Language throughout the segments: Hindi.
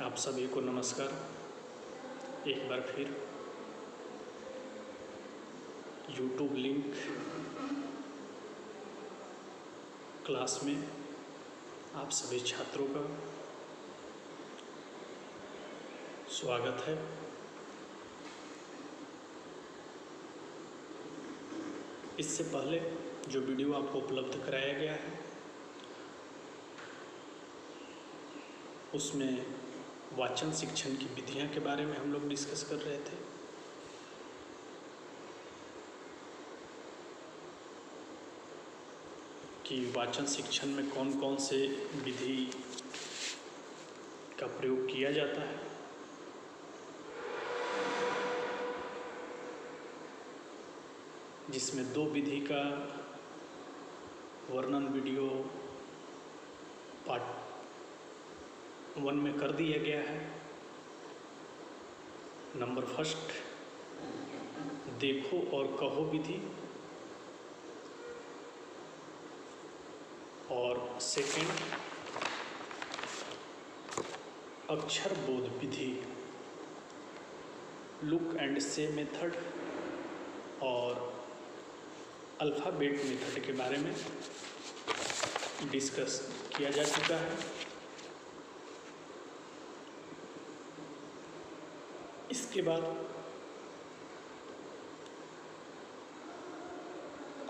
आप सभी को नमस्कार। एक बार फिर YouTube लिंक क्लास में आप सभी छात्रों का स्वागत है। इससे पहले जो वीडियो आपको उपलब्ध कराया गया है उसमें वाचन शिक्षण की विधियां के बारे में हम लोग डिस्कस कर रहे थे। कि वाचन शिक्षण में कौन कौन से विधि का प्रयोग किया जाता है। जिसमें 2 विधि का वर्णन वीडियो पार्ट 1 में कर दिया गया है। नंबर फर्स्ट देखो और कहो विधि, और सेकंड अक्षर बोध विधि, लुक एंड से मेथड और अल्फ़ाबेट मेथड के बारे में डिस्कस किया जा चुका है। इसके बाद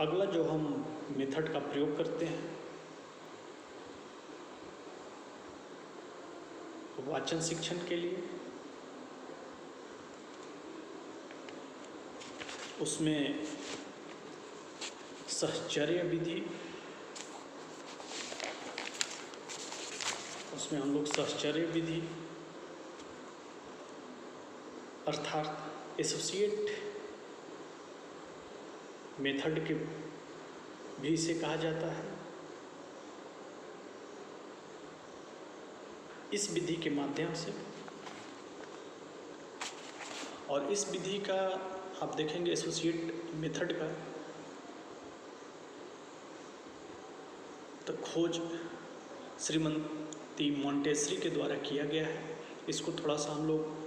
अगला जो हम मेथड का प्रयोग करते हैं वाचन शिक्षण के लिए, उसमें सहचर्य विधि, उसमें हम लोग सहचर्य विधि अर्थात एसोसिएट मेथड के भी इसे कहा जाता है। इस विधि के माध्यम से, और इस विधि का आप देखेंगे एसोसिएट मेथड का तो खोज श्रीमती मॉन्टेसरी के द्वारा किया गया है। इसको थोड़ा सा हम लोग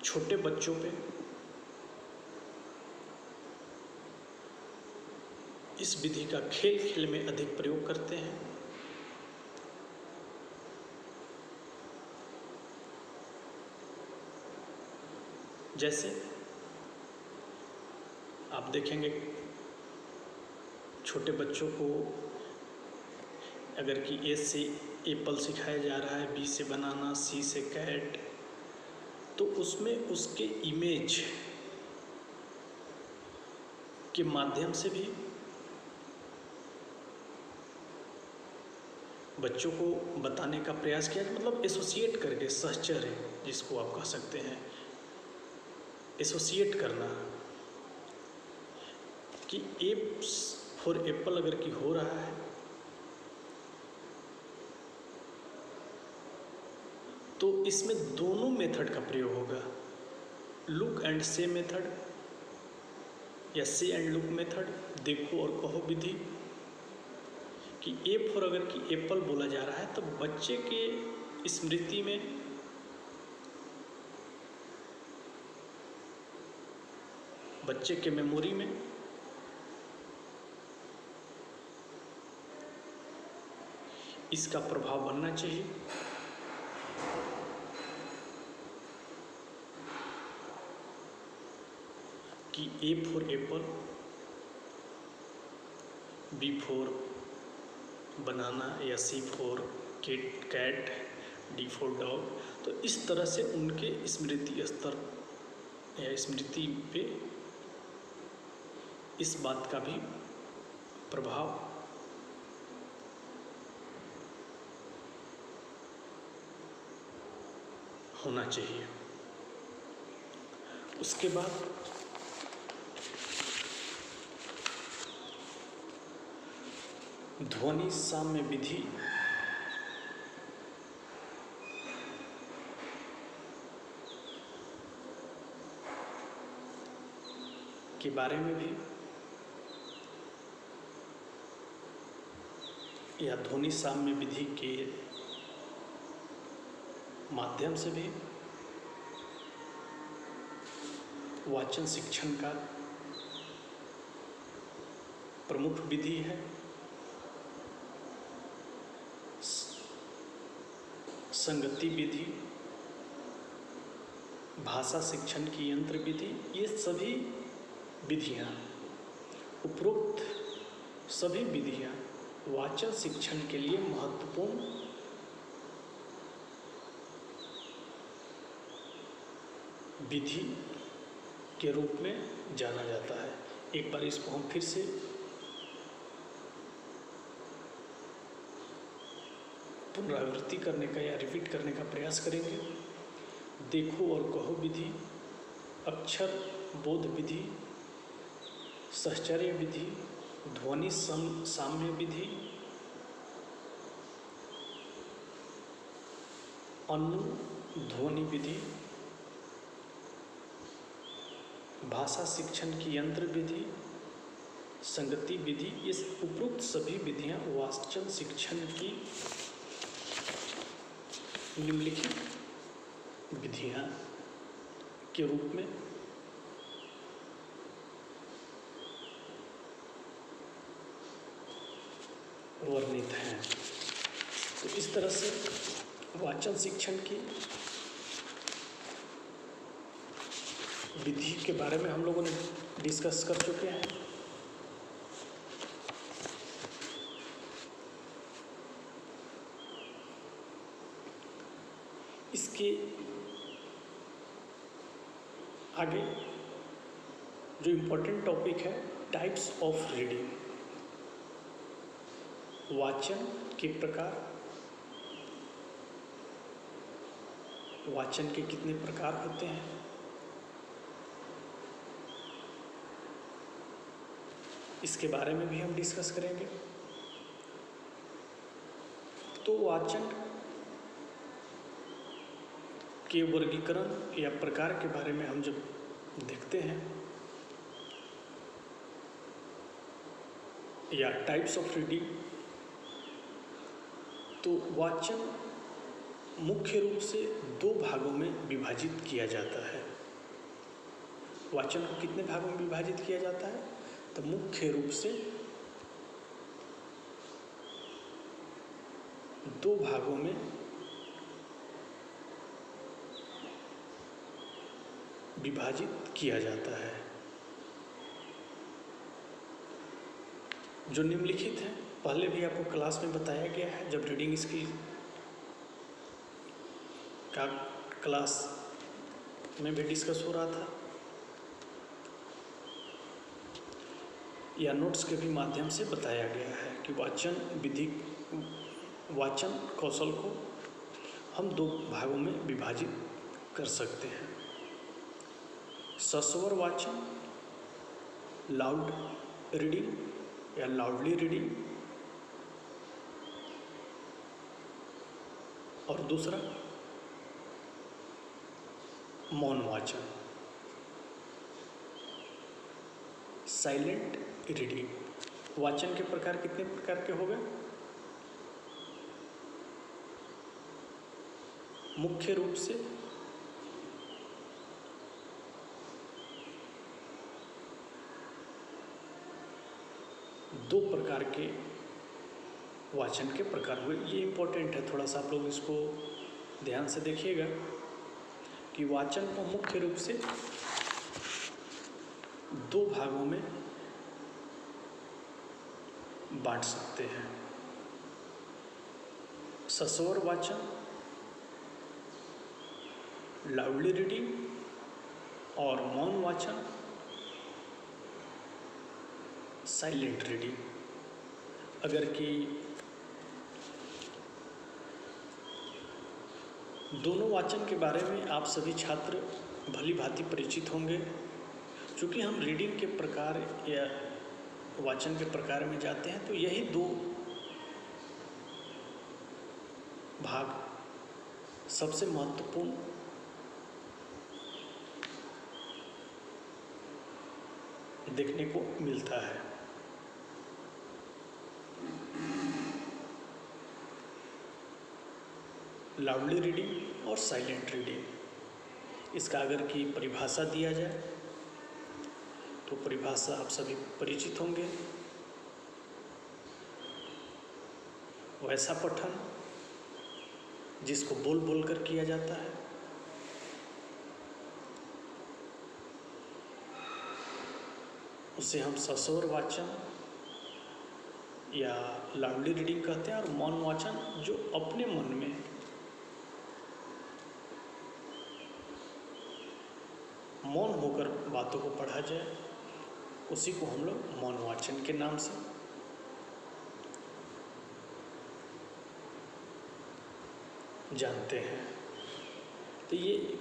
छोटे बच्चों पे इस विधि का खेल खेल में अधिक प्रयोग करते हैं। जैसे आप देखेंगे छोटे बच्चों को अगर कि ए से एप्पल सिखाया जा रहा है, बी से बनाना, सी से कैट, तो उसमें उसके इमेज के माध्यम से भी बच्चों को बताने का प्रयास किया, मतलब एसोसिएट करके, सहचर्य जिसको आप कह सकते हैं, एसोसिएट करना कि ए फॉर एप्पल अगर कि हो रहा है तो इसमें दोनों मेथड का प्रयोग होगा, लुक एंड से मेथड या से एंड लुक मेथड, देखो और कहो विधि। कि ए फॉर अगर कि एप्पल बोला जा रहा है तो बच्चे के स्मृति में बच्चे के मेमोरी में इसका प्रभाव बनना चाहिए। कि A for apple, B for banana या C for cat, D for dog. तो इस तरह से उनके स्मृति स्तर या स्मृति पे इस बात का भी प्रभाव होना चाहिए। उसके बाद ध्वनि साम्य विधि के बारे में भी या ध्वनि साम्य विधि के माध्यम से भी वाचन शिक्षण का प्रमुख विधि है। संगति विधि, भाषा शिक्षण की यंत्र विधि, ये सभी विधियाँ, उपरोक्त सभी विधियाँ वाचन शिक्षण के लिए महत्वपूर्ण विधि के रूप में जाना जाता है। एक बार इसको हम फिर से पुनरावृत्ति करने का या रिपीट करने का प्रयास करेंगे। देखो और कहो विधि, अक्षर बोध विधि, सहचर्य विधि, ध्वनि साम्य विधि, अनुध्वनि विधि, भाषा शिक्षण की यंत्र विधि, संगति विधि, ये उपरोक्त सभी विधियां वाचन शिक्षण की निम्नलिखित विधियां के रूप में वर्णित हैं। तो इस तरह से वाचन शिक्षण की विधि के बारे में हम लोगों ने डिस्कस कर चुके हैं। इसके आगे जो इम्पोर्टेंट टॉपिक है, टाइप्स ऑफ रीडिंग, वाचन के प्रकार, वाचन के कितने प्रकार होते हैं, इसके बारे में भी हम डिस्कस करेंगे। तो वाचन के वर्गीकरण या प्रकार के बारे में हम जब देखते हैं या टाइप्स ऑफ रीडिंग, तो वाचन मुख्य रूप से दो भागों में विभाजित किया जाता है। वाचन को कितने भागों में विभाजित किया जाता है? तो मुख्य रूप से दो भागों में विभाजित किया जाता है, जो निम्नलिखित है। पहले भी आपको क्लास में बताया गया है, जब रीडिंग स्किल का क्लास में भी डिस्कस हो रहा था, या नोट्स के भी माध्यम से बताया गया है कि वाचन विधि, वाचन कौशल को हम दो भागों में विभाजित कर सकते हैं। सस्वर वाचन, लाउड रीडिंग या लाउडली रीडिंग, और दूसरा मौन वाचन, साइलेंट रीडिंग। वाचन के प्रकार कितने प्रकार के हो गए? मुख्य रूप से दो प्रकार के वाचन के प्रकार हुए। ये इम्पोर्टेंट है, थोड़ा सा आप लोग इसको ध्यान से देखिएगा कि वाचन को मुख्य रूप से दो भागों में बांट सकते हैं। सस्वर वाचन, लाउडली रीडिंग, और मौन वाचन, साइलेंट रीडिंग। अगर कि दोनों वाचन के बारे में आप सभी छात्र भली भांति परिचित होंगे, चूँकि हम रीडिंग के प्रकार या वाचन के प्रकार में जाते हैं, तो यही दो भाग सबसे महत्वपूर्ण देखने को मिलता है। लाउडली रीडिंग और साइलेंट रीडिंग। इसका अगर की परिभाषा दिया जाए तो परिभाषा आप सभी परिचित होंगे। वैसा पठन जिसको बोल बोल कर किया जाता है, उसे हम सस्वर वाचन या लाउडली रीडिंग कहते हैं। और मौन वाचन जो अपने मन में मौन होकर बातों को पढ़ा जाए, उसी को हम लोग मौन वाचन के नाम से जानते हैं। तो ये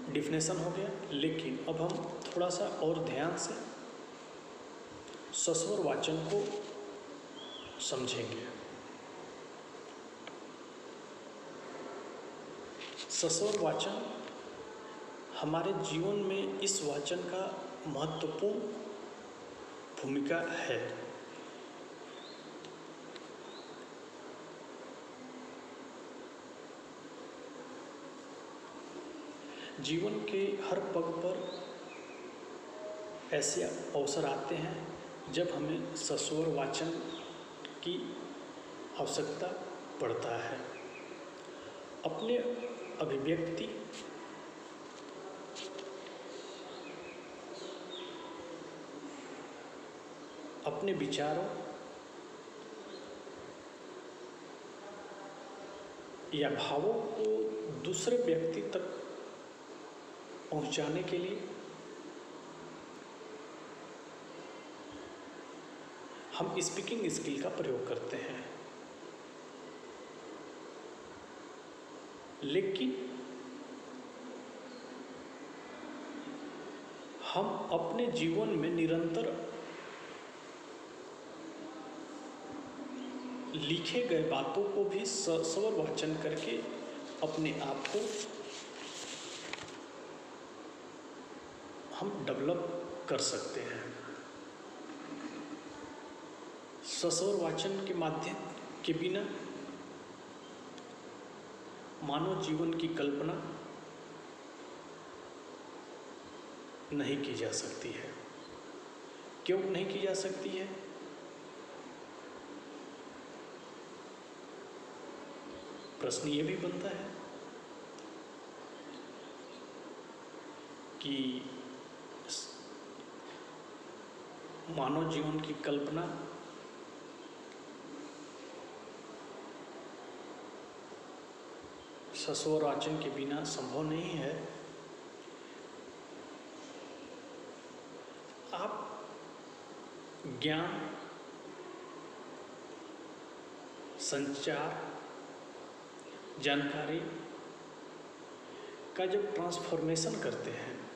डिफिनेशन हो गया। लेकिन अब हम थोड़ा सा और ध्यान से सस्वर वाचन को समझेंगे। सस्वर वाचन हमारे जीवन में इस वाचन का महत्वपूर्ण भूमिका है। जीवन के हर पग पर ऐसे अवसर आते हैं जब हमें सस्वर वाचन की आवश्यकता पड़ता है। अपने अभिव्यक्ति, अपने विचारों या भावों को दूसरे व्यक्ति तक पहुंचाने के लिए हम स्पीकिंग स्किल का प्रयोग करते हैं। लेकिन हम अपने जीवन में निरंतर लिखे गए बातों को भी सस्वर वाचन करके अपने आप को हम डेवलप कर सकते हैं। सस्वर वाचन के माध्यम के बिना मानव जीवन की कल्पना नहीं की जा सकती है। क्यों नहीं की जा सकती है? प्रश्न ये भी बनता है कि मानव जीवन की कल्पना सस्वर वाचन के बिना संभव नहीं है। आप ज्ञान, संचार, जानकारी का जब ट्रांसफॉर्मेशन करते हैं,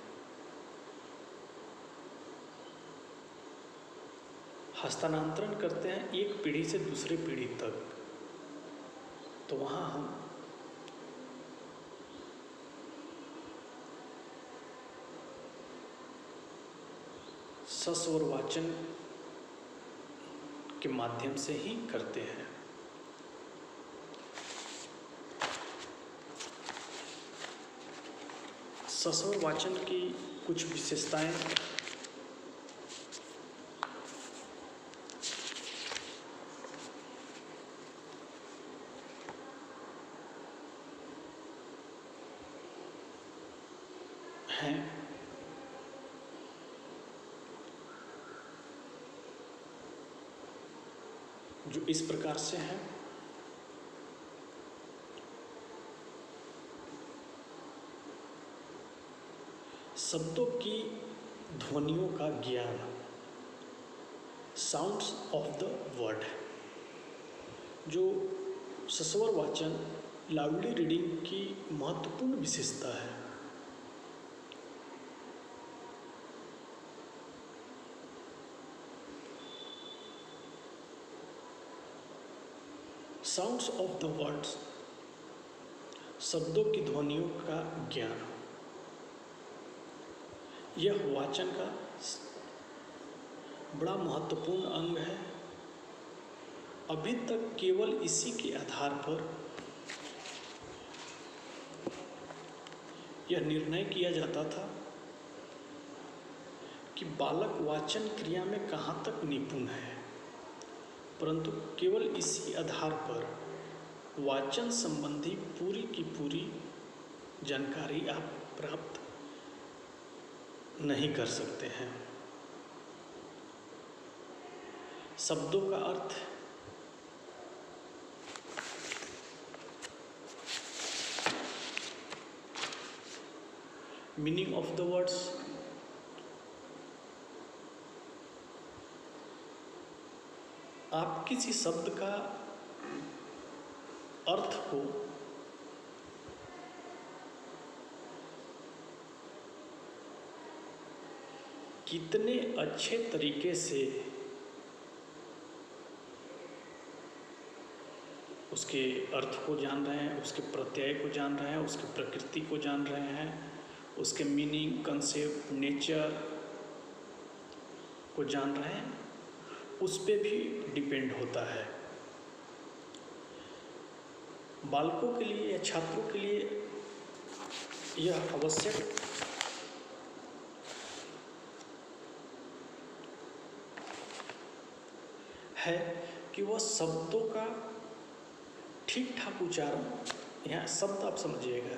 हस्तांतरण करते हैं एक पीढ़ी से दूसरे पीढ़ी तक, तो वहाँ हम सस्वर वाचन के माध्यम से ही करते हैं। सस्वर वाचन की कुछ विशेषताएं हैं। जो इस प्रकार से हैं। शब्दों की ध्वनियों का ज्ञान, साउंड्स ऑफ द वर्ड। जो सस्वर वाचन लाउडली रीडिंग की महत्वपूर्ण विशेषता है। साउंड्स ऑफ द वर्ड्स, शब्दों की ध्वनियों का ज्ञान, यह वाचन का बड़ा महत्वपूर्ण अंग है। अभी तक केवल इसी के आधार पर यह निर्णय किया जाता था कि बालक वाचन क्रिया में कहाँ तक निपुण है, परंतु केवल इसी आधार पर वाचन संबंधी पूरी की पूरी जानकारी आप प्राप्त नहीं कर सकते हैं। शब्दों का अर्थ, मीनिंग ऑफ द वर्ड्स, आप किसी शब्द का अर्थ को कितने अच्छे तरीके से उसके अर्थ को जान रहे हैं, उसके प्रत्यय को जान रहे हैं, उसकी प्रकृति को जान रहे हैं, उसके मीनिंग, कंसेप्ट, नेचर को जान रहे हैं, उस पे भी डिपेंड होता है। बालकों के लिए या छात्रों के लिए यह आवश्यक है कि वह शब्दों का ठीक ठाक उच्चारण, यहाँ शब्द आप समझिएगा,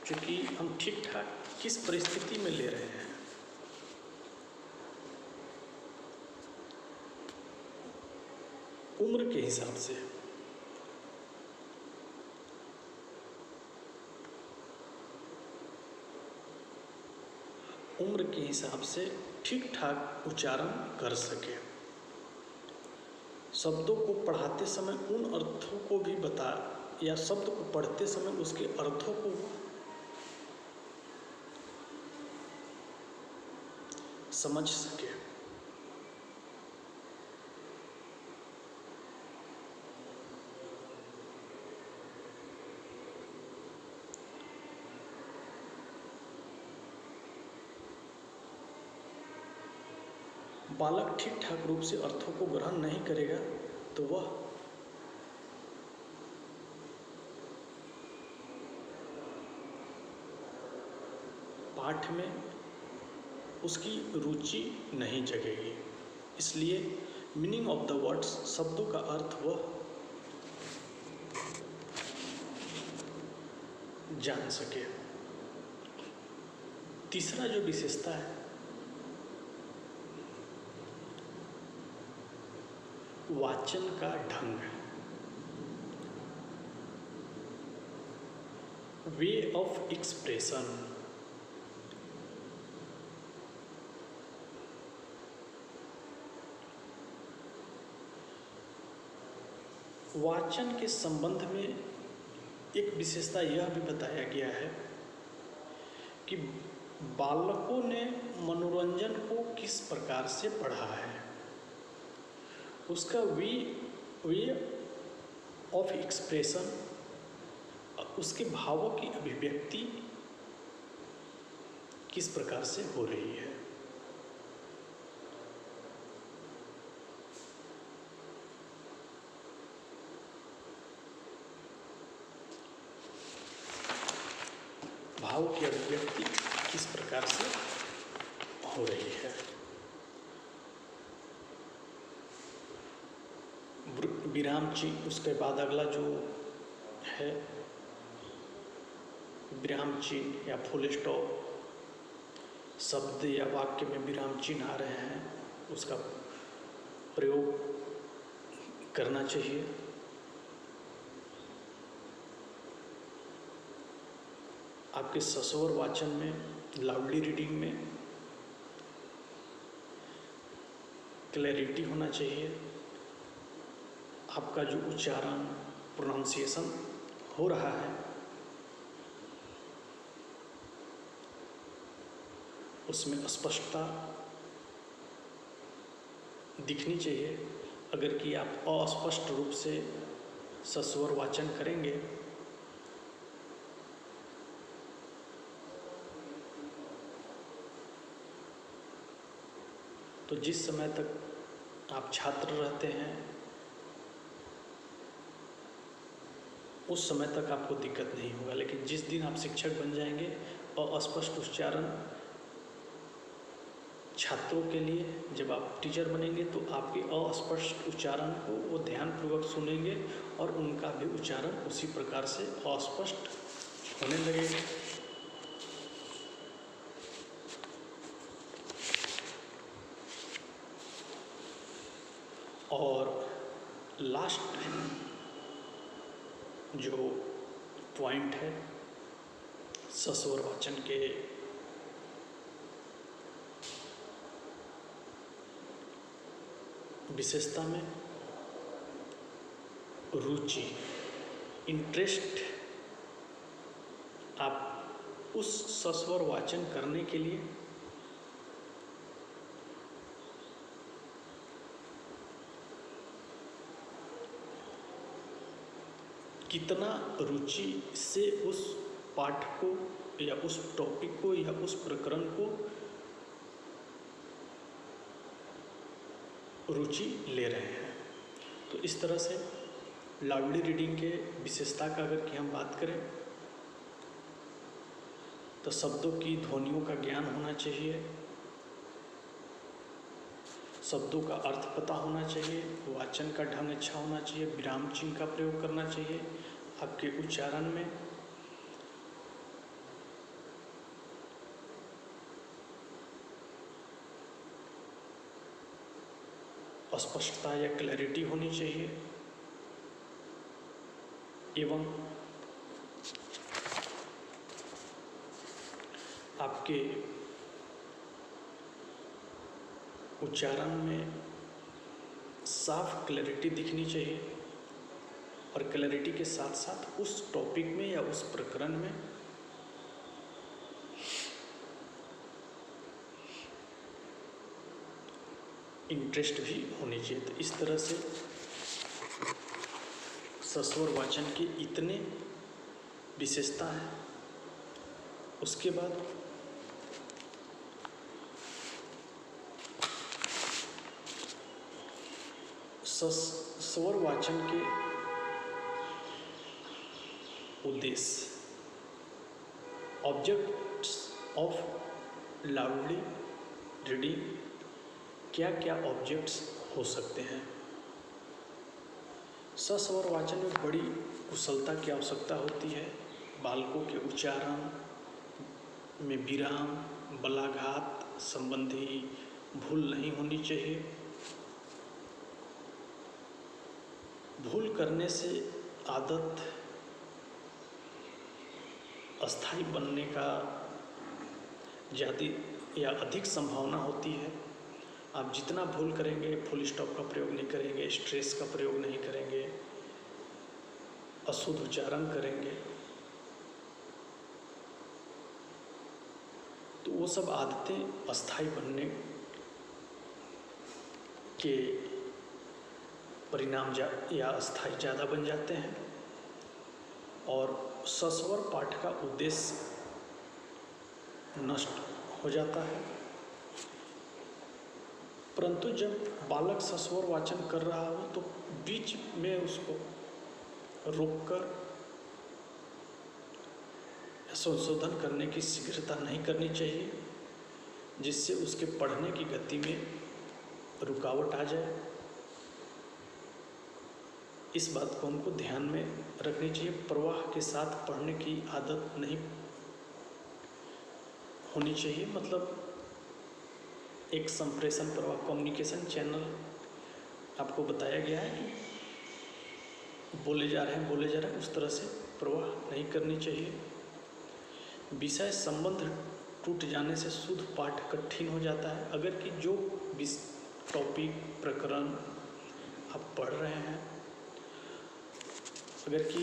क्योंकि हम ठीक ठाक किस परिस्थिति में ले रहे हैं। उम्र के हिसाब से, उम्र के हिसाब से ठीक ठाक उच्चारण कर सके। शब्दों को पढ़ाते समय उन अर्थों को भी बता, या शब्द को पढ़ते समय उसके अर्थों को समझ सके। बालक ठीक ठाक रूप से अर्थों को ग्रहण नहीं करेगा तो वह पाठ में उसकी रुचि नहीं जगेगी। इसलिए मीनिंग ऑफ द वर्ड्स, शब्दों का अर्थ वह जान सके। तीसरा जो विशेषता है, वाचन का ढंग, वे ऑफ एक्सप्रेशन। वाचन के संबंध में एक विशेषता यह भी बताया गया है कि बालकों ने मनोरंजन को किस प्रकार से पढ़ा है, उसका वे ऑफ एक्सप्रेशन, उसके भावों की अभिव्यक्ति किस प्रकार से हो रही है। भाव की अभिव्यक्ति किस प्रकार से हो रही है। विराम चिन्ह, उसके बाद अगला जो है विराम चिन्ह या फुल स्टॉप, शब्द या वाक्य में विराम चिन्ह आ रहे हैं, उसका प्रयोग करना चाहिए। आपके सस्वर वाचन में, लाउडली रीडिंग में क्लैरिटी होना चाहिए। आपका जो उच्चारण, प्रोनाउंसिएशन हो रहा है, उसमें स्पष्टता दिखनी चाहिए। अगर कि आप अस्पष्ट रूप से सस्वर वाचन करेंगे तो जिस समय तक आप छात्र रहते हैं उस समय तक आपको दिक्कत नहीं होगा। लेकिन जिस दिन आप शिक्षक बन जाएंगे, अस्पष्ट उच्चारण छात्रों के लिए, जब आप टीचर बनेंगे तो आपके अस्पष्ट उच्चारण को वो ध्यानपूर्वक सुनेंगे और उनका भी उच्चारण उसी प्रकार से अस्पष्ट होने लगेगा। और लास्ट जो पॉइंट है सस्वर वाचन के विशेषता में, रुचि, इंटरेस्ट। आप उस सस्वर वाचन करने के लिए कितना रुचि से उस पाठ को या उस टॉपिक को या उस प्रकरण को रुचि ले रहे हैं। तो इस तरह से लाउडली रीडिंग के विशेषता का अगर कि हम बात करें तो शब्दों की ध्वनियों का ज्ञान होना चाहिए, शब्दों का अर्थ पता होना चाहिए, वाचन का ढंग अच्छा होना चाहिए, विराम चिन्ह का प्रयोग करना चाहिए आपके उच्चारण में, स्पष्टता या क्लैरिटी होनी चाहिए, एवं आपके उच्चारण में साफ क्लैरिटी दिखनी चाहिए और क्लैरिटी के साथ साथ उस टॉपिक में या उस प्रकरण में इंटरेस्ट भी होनी चाहिए। तो इस तरह से सस्वर वाचन के इतने विशेषता है। उसके बाद स्वर वाचन के उद्देश्य, ऑब्जेक्ट्स ऑफ लाउडली रीडिंग, क्या क्या ऑब्जेक्ट्स हो सकते हैं। सस्वर वाचन में बड़ी कुशलता की आवश्यकता होती है। बालकों के उच्चारण में विराम, बलाघात संबंधी भूल नहीं होनी चाहिए। भूल करने से आदत अस्थायी बनने का ज़्यादा या अधिक संभावना होती है। आप जितना भूल करेंगे, फुल स्टॉप का प्रयोग नहीं करेंगे, स्ट्रेस का प्रयोग नहीं करेंगे, अशुद्ध उच्चारण करेंगे, तो वो सब आदतें अस्थायी बनने के परिणाम या अस्थायी ज़्यादा बन जाते हैं और सस्वर पाठ का उद्देश्य नष्ट हो जाता है। परंतु जब बालक सस्वर वाचन कर रहा हो तो बीच में उसको रोककर संशोधन करने की शीघ्रता नहीं करनी चाहिए, जिससे उसके पढ़ने की गति में रुकावट आ जाए। इस बात को हमको ध्यान में रखनी चाहिए। प्रवाह के साथ पढ़ने की आदत नहीं होनी चाहिए। मतलब एक संप्रेषण प्रवाह, कम्युनिकेशन चैनल आपको बताया गया है कि बोले जा रहे हैं, उस तरह से प्रवाह नहीं करनी चाहिए। विषय संबंध टूट जाने से शुद्ध पाठ कठिन हो जाता है। अगर कि जो टॉपिक प्रकरण आप पढ़ रहे हैं, अगर कि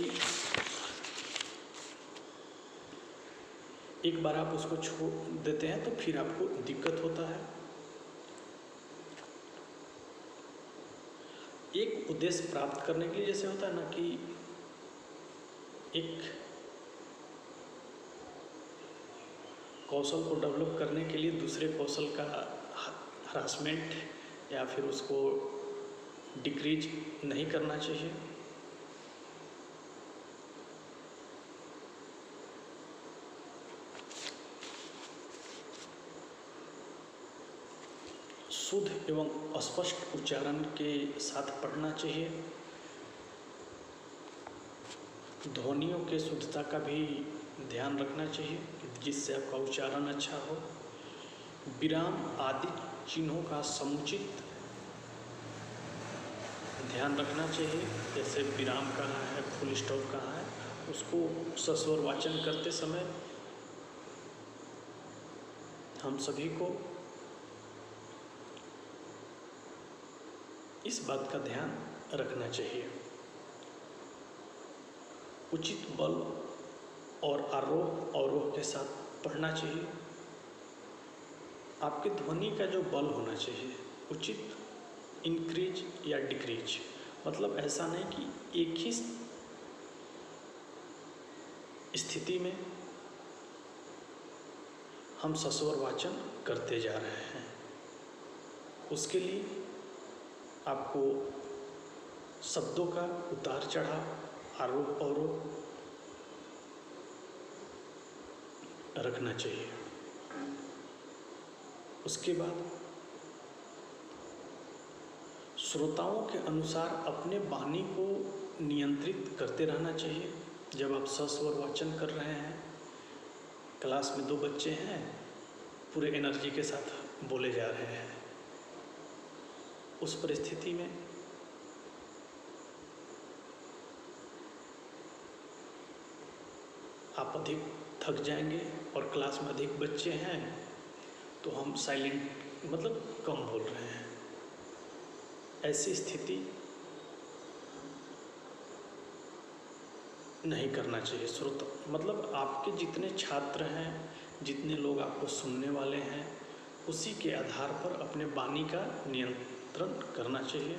एक बार आप उसको छोड़ देते हैं तो फिर आपको दिक्कत होता है। एक उद्देश्य प्राप्त करने के लिए जैसे होता है ना कि एक कौशल को डेवलप करने के लिए दूसरे कौशल का हरासमेंट या फिर उसको डिक्रीज नहीं करना चाहिए। शुद्ध एवं स्पष्ट उच्चारण के साथ पढ़ना चाहिए। ध्वनियों के शुद्धता का भी ध्यान रखना चाहिए जिससे आपका उच्चारण अच्छा हो। विराम आदि चिन्हों का समुचित ध्यान रखना चाहिए, जैसे विराम कहाँ है, फुल स्टॉप कहाँ है, उसको सस्वर वाचन करते समय हम सभी को इस बात का ध्यान रखना चाहिए। उचित बल और आरोह अवरोह के साथ पढ़ना चाहिए। आपके ध्वनि का जो बल होना चाहिए उचित इंक्रीज या डिक्रीज, मतलब ऐसा नहीं कि एक ही स्थिति में हम सस्वर वाचन करते जा रहे हैं। उसके लिए आपको शब्दों का उतार चढ़ाव, आरोह अवरोह रखना चाहिए। उसके बाद श्रोताओं के अनुसार अपने वाणी को नियंत्रित करते रहना चाहिए। जब आप सस्वर वाचन कर रहे हैं, क्लास में 2 बच्चे हैं, पूरे एनर्जी के साथ बोले जा रहे हैं, उस परिस्थिति में आप अधिक थक जाएंगे और क्लास में अधिक बच्चे हैं तो हम साइलेंट मतलब कम बोल रहे हैं। ऐसी स्थिति नहीं करना चाहिए। श्रोता मतलब आपके जितने छात्र हैं, जितने लोग आपको सुनने वाले हैं, उसी के आधार पर अपने वाणी का नियंत्रण करना चाहिए।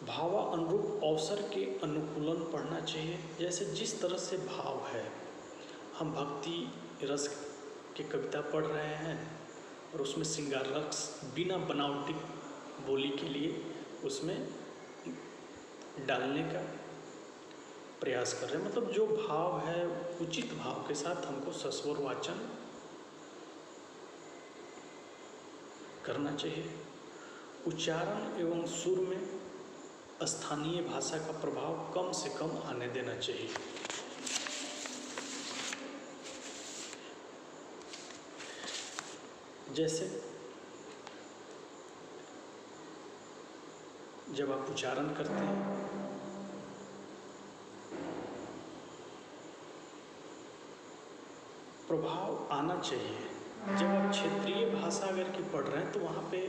भावानुरूप अवसर के अनुकूलन पढ़ना चाहिए। जैसे जिस तरह से भाव है, हम भक्ति रस की कविता पढ़ रहे हैं और उसमें श्रृंगार रस बिना बनावटी बोली के लिए उसमें डालने का प्रयास कर रहे हैं, मतलब जो भाव है उचित भाव के साथ हमको सस्वर वाचन करना चाहिए। उच्चारण एवं सुर में स्थानीय भाषा का प्रभाव कम से कम आने देना चाहिए। जैसे जब आप उच्चारण करते हैं प्रभाव आना चाहिए। जब आप क्षेत्रीय भाषा अगर की पढ़ रहे हैं तो वहाँ पे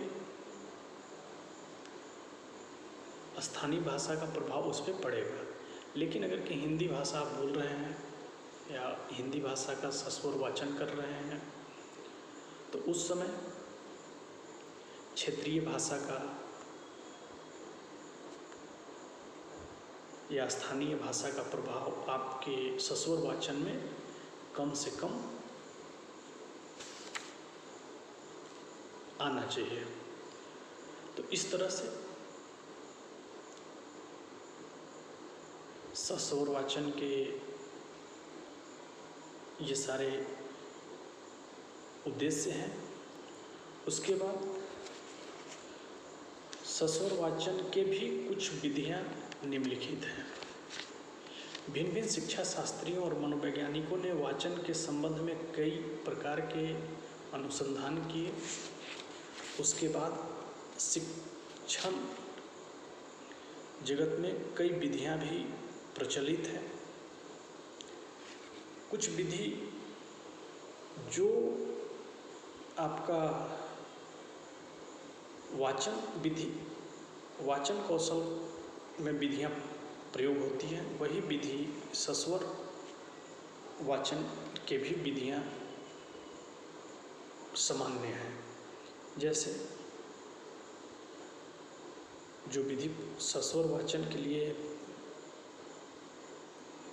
स्थानीय भाषा का प्रभाव उस पर पड़ेगा। लेकिन अगर कि हिंदी भाषा आप बोल रहे हैं या हिंदी भाषा का सस्वर वाचन कर रहे हैं तो उस समय क्षेत्रीय भाषा का या स्थानीय भाषा का प्रभाव आपके सस्वर वाचन में कम से कम आना चाहिए। तो इस तरह से सस्वर वाचन के ये सारे उद्देश्य हैं। उसके बाद सस्वर वाचन के भी कुछ विधियां निम्नलिखित हैं। भिन्न भिन्न शिक्षा शास्त्रियों और मनोवैज्ञानिकों ने वाचन के संबंध में कई प्रकार के अनुसंधान किए। उसके बाद शिक्षण जगत में कई विधियां भी प्रचलित हैं। कुछ विधि जो आपका वाचन कौशल में विधियां प्रयोग होती हैं, वही विधि सस्वर वाचन के भी विधियां सामान्य हैं। जैसे जो विधि सस्वर वाचन के लिए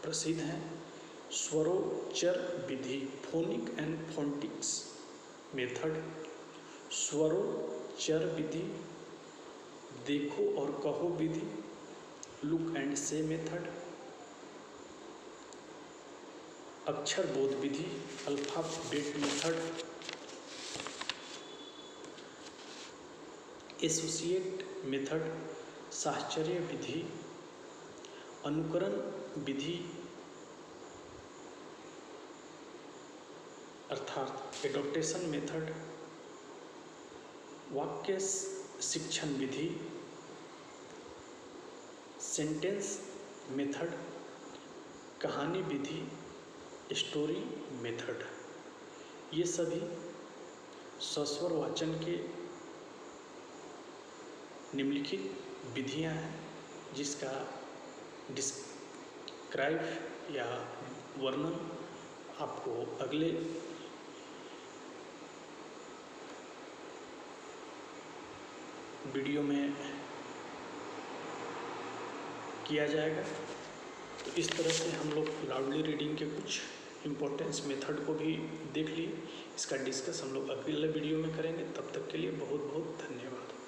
प्रसिद्ध है, स्वरोच्चर विधि, फोनिक एंड फोनेटिक्स मेथड, स्वरोच्चर विधि, देखो और कहो विधि, लुक एंड से मेथड, अक्षर बोध विधि, अल्फाबेट मेथड, एसोसिएट मेथड, साहचर्य विधि, अनुकरण विधि अर्थात एडॉप्टेशन मेथड, वाक्य शिक्षण विधि, सेंटेंस मेथड, कहानी विधि, स्टोरी मेथड, ये सभी सस्वर वाचन के निम्नलिखित विधियां हैं जिसका डिस्क्राइब या वर्णन आपको अगले वीडियो में किया जाएगा। तो इस तरह से हम लोग लाउडली रीडिंग के कुछ इम्पोर्टेंस मेथड को भी देख लिए। इसका डिस्कस हम लोग अगले वीडियो में करेंगे। तब तक के लिए बहुत बहुत धन्यवाद।